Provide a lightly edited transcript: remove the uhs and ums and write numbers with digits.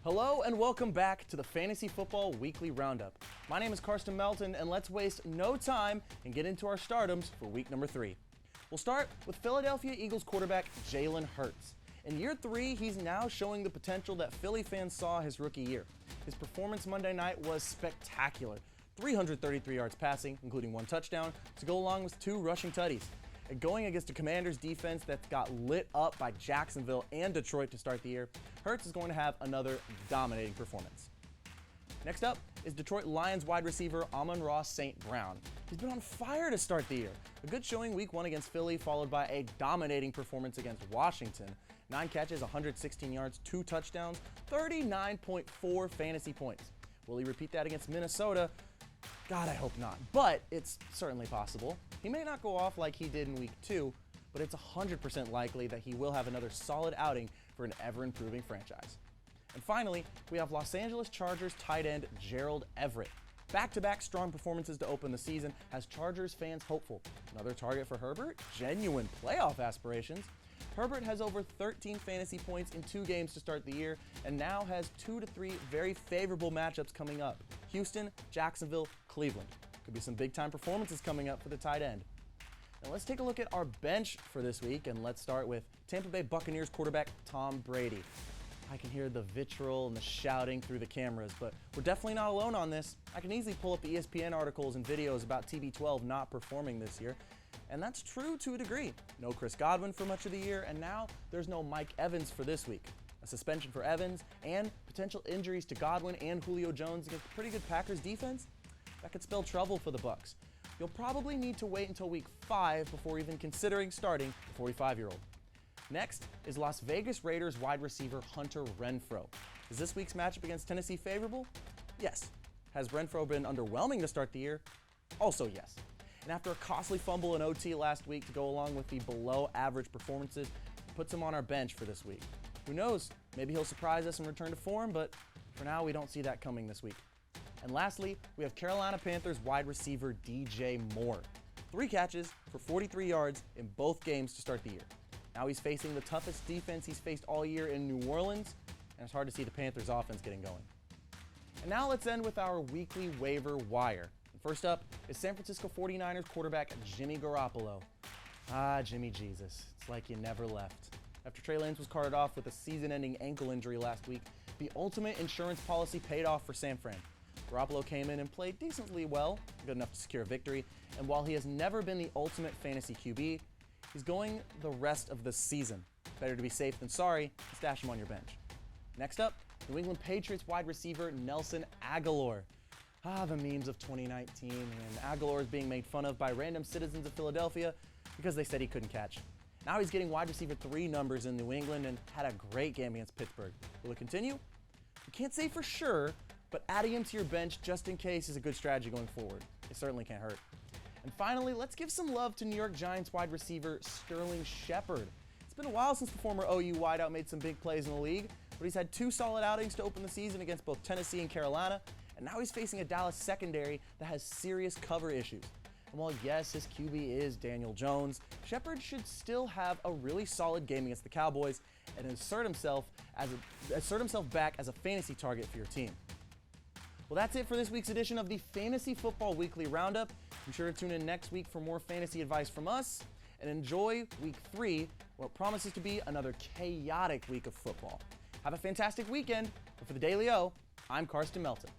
Hello and welcome back to the Fantasy Football Weekly Roundup. My name is Karsten Melton, and let's waste no time and get into our stardoms for week number 3. We'll start with Philadelphia Eagles quarterback Jalen Hurts. In year 3, he's now showing the potential that Philly fans saw his rookie year. His performance Monday night was spectacular. 333 yards passing, including 1 touchdown, to go along with 2 rushing tutties. And going against a Commanders defense that got lit up by Jacksonville and Detroit to start the year, Hurts is going to have another dominating performance. Next up is Detroit Lions wide receiver Amon-Ra St. Brown. He's been on fire to start the year. A good showing week 1 against Philly, followed by a dominating performance against Washington. 9 catches, 116 yards, 2 touchdowns, 39.4 fantasy points. Will he repeat that against Minnesota? God, I hope not, but it's certainly possible. He may not go off like he did in week 2, but it's 100% likely that he will have another solid outing for an ever-improving franchise. And finally, we have Los Angeles Chargers tight end Gerald Everett. Back-to-back strong performances to open the season has Chargers fans hopeful. Another target for Herbert? Genuine playoff aspirations. Herbert has over 13 fantasy points in 2 games to start the year and now has 2 to 3 very favorable matchups coming up. Houston, Jacksonville, Cleveland. Could be some big-time performances coming up for the tight end. Now let's take a look at our bench for this week, and let's start with Tampa Bay Buccaneers quarterback Tom Brady. I can hear the vitriol and the shouting through the cameras, but we're definitely not alone on this. I can easily pull up the ESPN articles and videos about TB12 not performing this year. And that's true to a degree. No Chris Godwin for much of the year, and now there's no Mike Evans for this week. A suspension for Evans and potential injuries to Godwin and Julio Jones against a pretty good Packers defense, that could spell trouble for the Bucs. You'll probably need to wait until week 5 before even considering starting the 45-year-old. Next is Las Vegas Raiders wide receiver Hunter Renfrow. Is this week's matchup against Tennessee favorable? Yes. Has Renfrow been underwhelming to start the year? Also yes. And after a costly fumble in OT last week to go along with the below-average performances, it puts him on our bench for this week. Who knows? Maybe he'll surprise us and return to form, but for now, we don't see that coming this week. And lastly, we have Carolina Panthers wide receiver DJ Moore. 3 catches for 43 yards in both games to start the year. Now he's facing the toughest defense he's faced all year in New Orleans, and it's hard to see the Panthers offense getting going. And now let's end with our weekly waiver wire. First up is San Francisco 49ers quarterback Jimmy Garoppolo. Jimmy Jesus. It's like you never left. After Trey Lance was carted off with a season-ending ankle injury last week, the ultimate insurance policy paid off for San Fran. Garoppolo came in and played decently well, good enough to secure a victory, and while he has never been the ultimate fantasy QB, he's going the rest of the season. Better to be safe than sorry, and stash him on your bench. Next up, New England Patriots wide receiver Nelson Agholor. The memes of 2019, and Agholor is being made fun of by random citizens of Philadelphia because they said he couldn't catch. Now he's getting wide receiver 3 numbers in New England and had a great game against Pittsburgh. Will it continue? We can't say for sure, but adding him to your bench just in case is a good strategy going forward. It certainly can't hurt. And finally, let's give some love to New York Giants wide receiver Sterling Shepard. It's been a while since the former OU wideout made some big plays in the league, but he's had 2 solid outings to open the season against both Tennessee and Carolina. And now he's facing a Dallas secondary that has serious cover issues. And while yes, his QB is Daniel Jones, Shepard should still have a really solid game against the Cowboys and assert himself back as a fantasy target for your team. Well, that's it for this week's edition of the Fantasy Football Weekly Roundup. Be sure to tune in next week for more fantasy advice from us, and enjoy week 3, what promises to be another chaotic week of football. Have a fantastic weekend, but for the Daily O, I'm Karsten Melton.